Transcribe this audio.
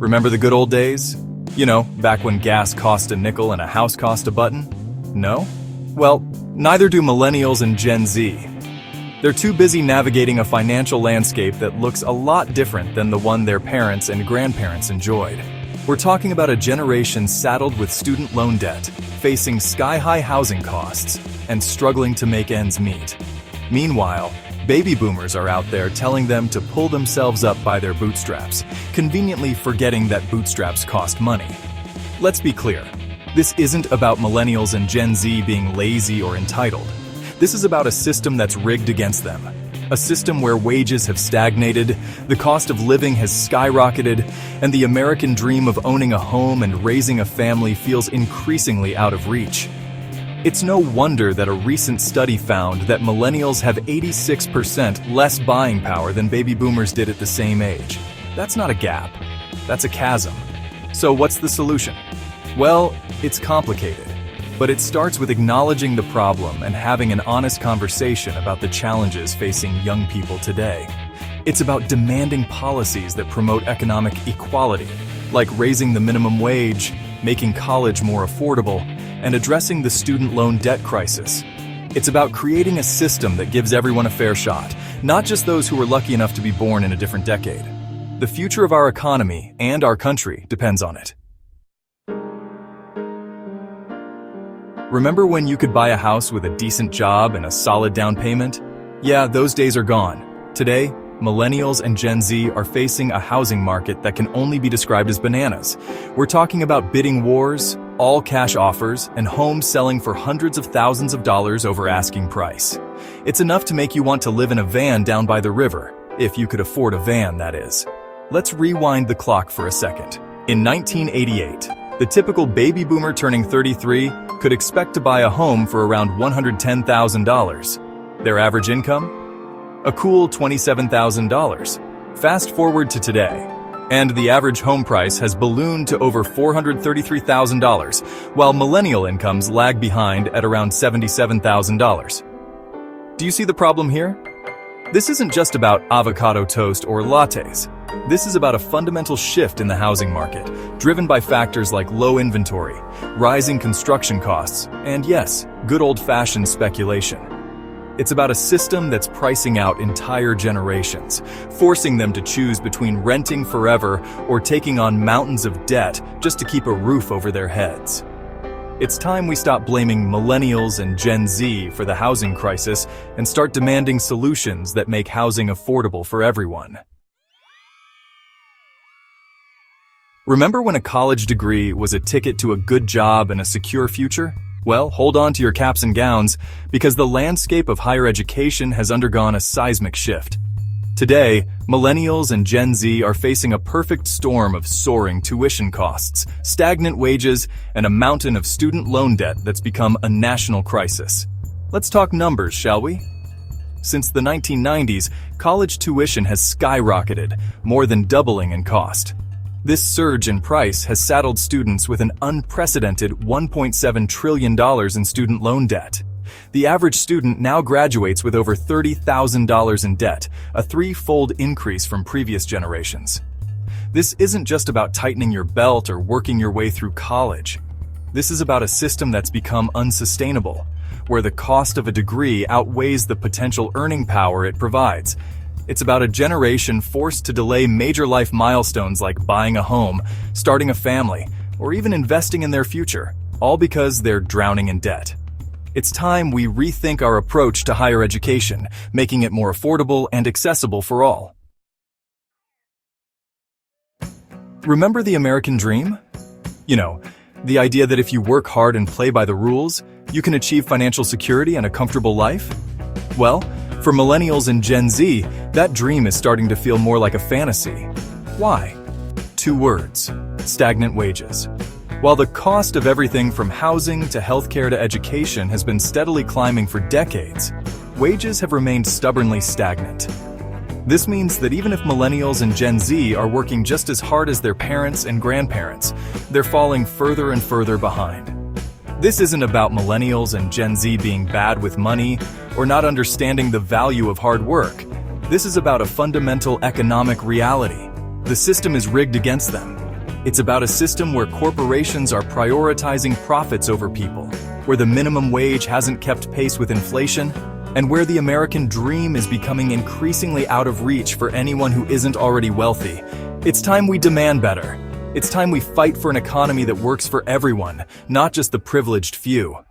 Remember the good old days? You know, back when gas cost a nickel and a house cost a button? No? Well, neither do Millennials and Gen Z. They're too busy navigating a financial landscape that looks a lot different than the one their parents and grandparents enjoyed. We're talking about a generation saddled with student loan debt, facing sky-high housing costs, and struggling to make ends meet. Meanwhile, baby boomers are out there telling them to pull themselves up by their bootstraps, conveniently forgetting that bootstraps cost money. Let's be clear, this isn't about Millennials and Gen Z being lazy or entitled. This is about a system that's rigged against them. A system where wages have stagnated, the cost of living has skyrocketed, and the American dream of owning a home and raising a family feels increasingly out of reach. It's no wonder that a recent study found that millennials have 86% less buying power than baby boomers did at the same age. That's not a gap, that's a chasm. So what's the solution? Well, it's complicated, but it starts with acknowledging the problem and having an honest conversation about the challenges facing young people today. It's about demanding policies that promote economic equality, like raising the minimum wage, making college more affordable, and addressing the student loan debt crisis. It's about creating a system that gives everyone a fair shot, not just those who were lucky enough to be born in a different decade. The future of our economy and our country depends on it. Remember when you could buy a house with a decent job and a solid down payment? Yeah, those days are gone. Today, Millennials and Gen Z are facing a housing market that can only be described as bananas. We're talking about bidding wars, all-cash offers, and homes selling for hundreds of thousands of dollars over asking price. It's enough to make you want to live in a van down by the river, if you could afford a van, that is. Let's rewind the clock for a second. In 1988, the typical baby boomer turning 33 could expect to buy a home for around $110,000. Their average income? A cool $27,000. Fast forward to today, and the average home price has ballooned to over $433,000, while millennial incomes lag behind at around $77,000. Do you see the problem here? This isn't just about avocado toast or lattes. This is about a fundamental shift in the housing market, driven by factors like low inventory, rising construction costs, and yes, good old-fashioned speculation. It's about a system that's pricing out entire generations, forcing them to choose between renting forever or taking on mountains of debt just to keep a roof over their heads. It's time we stop blaming Millennials and Gen Z for the housing crisis and start demanding solutions that make housing affordable for everyone. Remember when a college degree was a ticket to a good job and a secure future? Well, hold on to your caps and gowns, because the landscape of higher education has undergone a seismic shift. Today, Millennials and Gen Z are facing a perfect storm of soaring tuition costs, stagnant wages, and a mountain of student loan debt that's become a national crisis. Let's talk numbers, shall we? Since the 1990s, college tuition has skyrocketed, more than doubling in cost. This surge in price has saddled students with an unprecedented $1.7 trillion in student loan debt. The average student now graduates with over $30,000 in debt, a threefold increase from previous generations. This isn't just about tightening your belt or working your way through college. This is about a system that's become unsustainable, where the cost of a degree outweighs the potential earning power it provides. It's about a generation forced to delay major life milestones like buying a home, starting a family, or even investing in their future, all because they're drowning in debt. It's time we rethink our approach to higher education, making it more affordable and accessible for all. Remember the American dream? You know, the idea that if you work hard and play by the rules, you can achieve financial security and a comfortable life? Well, for Millennials and Gen Z, that dream is starting to feel more like a fantasy. Why? 2 words: stagnant wages. While the cost of everything from housing to healthcare to education has been steadily climbing for decades, wages have remained stubbornly stagnant. This means that even if Millennials and Gen Z are working just as hard as their parents and grandparents, they're falling further and further behind. This isn't about Millennials and Gen Z being bad with money or not understanding the value of hard work. This is about a fundamental economic reality. The system is rigged against them. It's about a system where corporations are prioritizing profits over people, where the minimum wage hasn't kept pace with inflation, and where the American dream is becoming increasingly out of reach for anyone who isn't already wealthy. It's time we demand better. It's time we fight for an economy that works for everyone, not just the privileged few.